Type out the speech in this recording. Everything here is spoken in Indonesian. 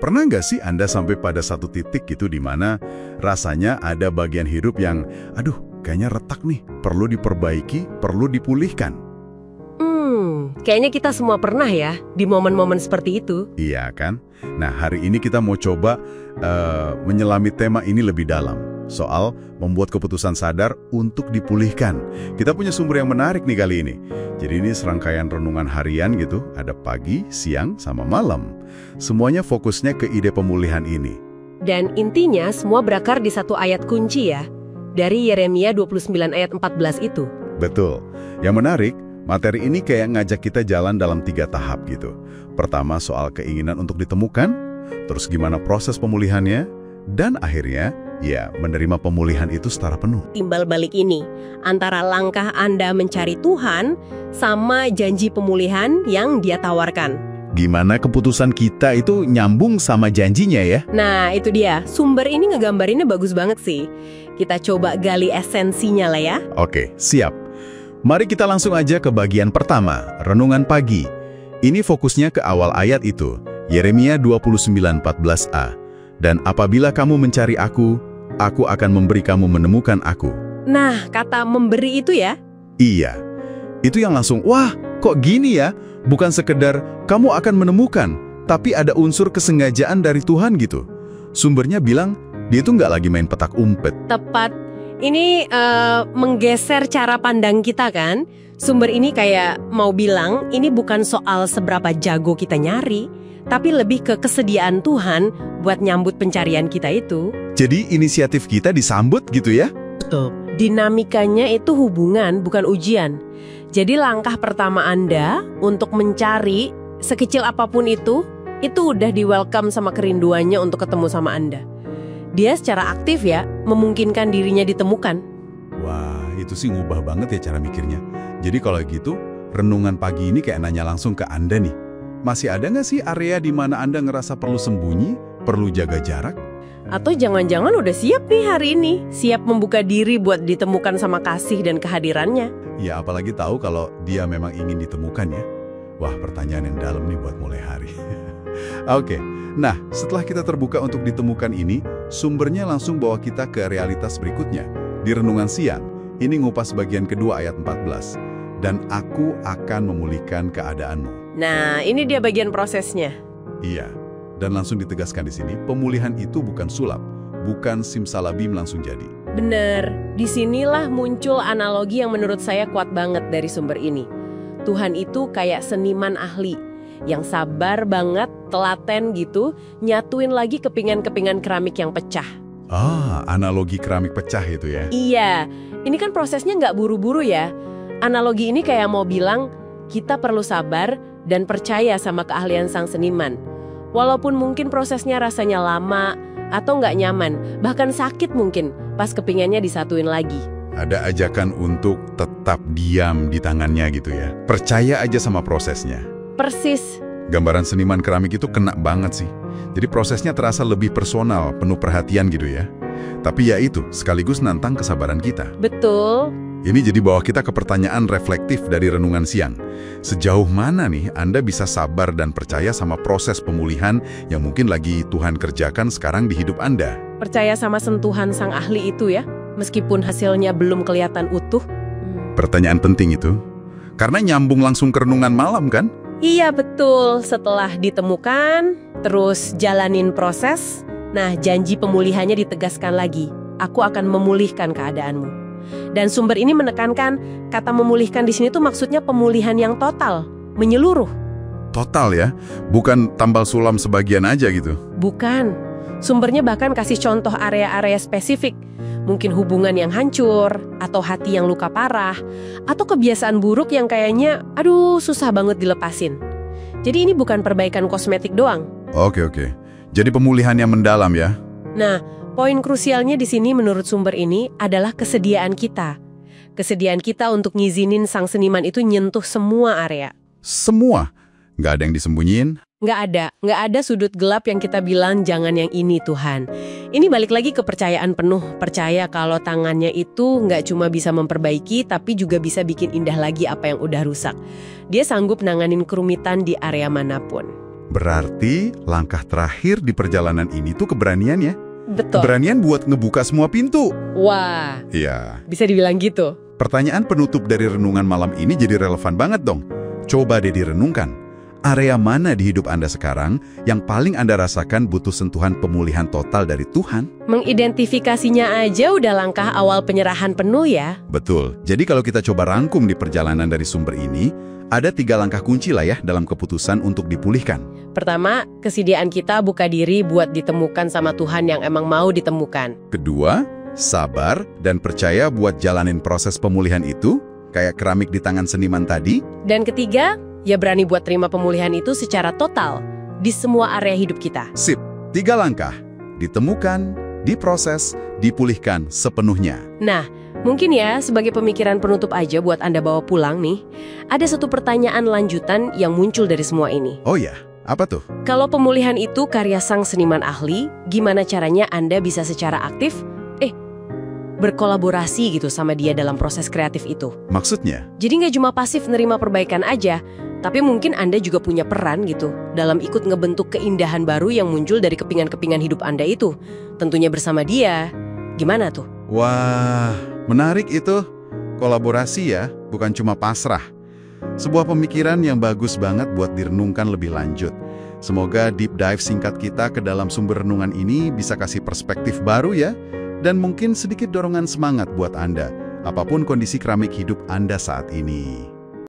Pernah nggak sih Anda sampai pada satu titik gitu di mana rasanya ada bagian hidup yang, aduh, kayaknya retak nih, perlu diperbaiki, perlu dipulihkan? Kayaknya kita semua pernah ya di momen-momen seperti itu. Iya kan? Nah, hari ini kita mau coba menyelami tema ini lebih dalam. Soal membuat keputusan sadar untuk dipulihkan. Kita punya sumber yang menarik nih kali ini. Jadi ini serangkaian renungan harian gitu, ada pagi, siang, sama malam. Semuanya fokusnya ke ide pemulihan ini. Dan intinya semua berakar di satu ayat kunci ya, dari Yeremia 29 ayat 14 itu. Betul. Yang menarik, materi ini kayak ngajak kita jalan dalam 3 tahap gitu. Pertama soal keinginan untuk ditemukan, terus gimana proses pemulihannya, dan akhirnya ya menerima pemulihan itu secara penuh. Timbal balik ini, antara langkah Anda mencari Tuhan sama janji pemulihan yang Dia tawarkan. Gimana keputusan kita itu nyambung sama janjinya ya? Nah, itu dia. Sumber ini ngegambarinnya bagus banget sih. Kita coba gali esensinya lah ya. Oke, siap. Mari kita langsung aja ke bagian pertama, renungan pagi. Ini fokusnya ke awal ayat itu, Yeremia 29:14a. Dan apabila kamu mencari aku akan memberi kamu menemukan aku. Nah, kata memberi itu ya? Iya. Itu yang langsung, wah, kok gini ya? Bukan sekedar kamu akan menemukan, tapi ada unsur kesengajaan dari Tuhan gitu. Sumbernya bilang, dia itu nggak lagi main petak umpet. Tepat. Ini menggeser cara pandang kita kan? Sumber ini kayak mau bilang, ini bukan soal seberapa jago kita nyari, tapi lebih ke kesediaan Tuhan buat nyambut pencarian kita itu. Jadi inisiatif kita disambut gitu ya? Betul. Dinamikanya itu hubungan, bukan ujian. Jadi langkah pertama Anda untuk mencari sekecil apapun itu udah di-welcome sama kerinduannya untuk ketemu sama Anda. Dia secara aktif ya, memungkinkan dirinya ditemukan. Wah, itu sih ngubah banget ya cara mikirnya. Jadi kalau gitu, renungan pagi ini kayak nanya langsung ke Anda nih. Masih ada nggak sih area di mana Anda ngerasa perlu sembunyi, perlu jaga jarak? Atau jangan-jangan udah siap nih hari ini, siap membuka diri buat ditemukan sama kasih dan kehadirannya. Ya apalagi tahu kalau dia memang ingin ditemukan ya. Wah, pertanyaan yang dalam nih buat mulai hari. Oke, nah setelah kita terbuka untuk ditemukan ini, sumbernya langsung bawa kita ke realitas berikutnya. Di renungan siang, ini ngupas bagian kedua ayat 14. Dan aku akan memulihkan keadaanmu. Nah, ini dia bagian prosesnya. Iya, dan langsung ditegaskan di sini, pemulihan itu bukan sulap, bukan simsalabim langsung jadi. Bener, disinilah muncul analogi yang menurut saya kuat banget dari sumber ini. Tuhan itu kayak seniman ahli, yang sabar banget, telaten gitu, nyatuin lagi kepingan-kepingan keramik yang pecah. Ah, analogi keramik pecah itu ya? Iya, ini kan prosesnya nggak buru-buru ya. Analogi ini kayak mau bilang, kita perlu sabar dan percaya sama keahlian sang seniman. Walaupun mungkin prosesnya rasanya lama atau nggak nyaman, bahkan sakit mungkin pas kepingannya disatuin lagi. Ada ajakan untuk tetap diam di tangannya gitu ya. Percaya aja sama prosesnya. Persis. Gambaran seniman keramik itu kena banget sih. Jadi prosesnya terasa lebih personal, penuh perhatian gitu ya. Tapi ya itu, sekaligus nantang kesabaran kita. Betul. Ini jadi bawa kita ke pertanyaan reflektif dari renungan siang. Sejauh mana nih Anda bisa sabar dan percaya sama proses pemulihan yang mungkin lagi Tuhan kerjakan sekarang di hidup Anda? Percaya sama sentuhan sang ahli itu ya, meskipun hasilnya belum kelihatan utuh. Pertanyaan penting itu. Karena nyambung langsung ke renungan malam kan? Iya betul, setelah ditemukan, terus jalanin proses, nah janji pemulihannya ditegaskan lagi. Aku akan memulihkan keadaanmu. Dan sumber ini menekankan kata memulihkan di sini tuh maksudnya pemulihan yang total, menyeluruh. Total ya, bukan tambal sulam sebagian aja gitu. Bukan. Sumbernya bahkan kasih contoh area-area spesifik. Mungkin hubungan yang hancur, atau hati yang luka parah, atau kebiasaan buruk yang kayaknya, aduh susah banget dilepasin. Jadi ini bukan perbaikan kosmetik doang. Oke. Jadi pemulihan yang mendalam ya. Nah, poin krusialnya di sini menurut sumber ini adalah kesediaan kita. Kesediaan kita untuk ngizinin sang seniman itu nyentuh semua area. Semua? Nggak ada yang disembunyiin? Nggak ada sudut gelap yang kita bilang jangan yang ini Tuhan. Ini balik lagi ke kepercayaan penuh, percaya kalau tangannya itu nggak cuma bisa memperbaiki, tapi juga bisa bikin indah lagi apa yang udah rusak. Dia sanggup nanganin kerumitan di area manapun. Berarti langkah terakhir di perjalanan ini tuh keberanian ya? Betul. Keberanian buat ngebuka semua pintu. Wah, Iya. bisa dibilang gitu. Pertanyaan penutup dari renungan malam ini jadi relevan banget dong. Coba deh direnungkan. Area mana di hidup Anda sekarang yang paling Anda rasakan butuh sentuhan pemulihan total dari Tuhan? Mengidentifikasinya aja udah langkah awal penyerahan penuh ya. Betul. Jadi kalau kita coba rangkum di perjalanan dari sumber ini, ada 3 langkah kunci lah ya dalam keputusan untuk dipulihkan. Pertama, kesediaan kita buka diri buat ditemukan sama Tuhan yang emang mau ditemukan. Kedua, sabar dan percaya buat jalanin proses pemulihan itu, kayak keramik di tangan seniman tadi. Dan ketiga, ya berani buat terima pemulihan itu secara total di semua area hidup kita. Sip, 3 langkah. Ditemukan, diproses, dipulihkan sepenuhnya. Nah, mungkin ya sebagai pemikiran penutup aja buat Anda bawa pulang nih, ada satu pertanyaan lanjutan yang muncul dari semua ini. Oh ya, apa tuh? Kalau pemulihan itu karya sang seniman ahli, gimana caranya Anda bisa secara aktif, berkolaborasi gitu sama dia dalam proses kreatif itu? Maksudnya? Jadi nggak cuma pasif nerima perbaikan aja, tapi mungkin Anda juga punya peran gitu dalam ikut ngebentuk keindahan baru yang muncul dari kepingan-kepingan hidup Anda itu. Tentunya bersama dia. Gimana tuh? Wah, menarik itu. Kolaborasi ya, bukan cuma pasrah. Sebuah pemikiran yang bagus banget buat direnungkan lebih lanjut. Semoga deep dive singkat kita ke dalam sumber renungan ini bisa kasih perspektif baru ya, dan mungkin sedikit dorongan semangat buat Anda, apapun kondisi keramik hidup Anda saat ini.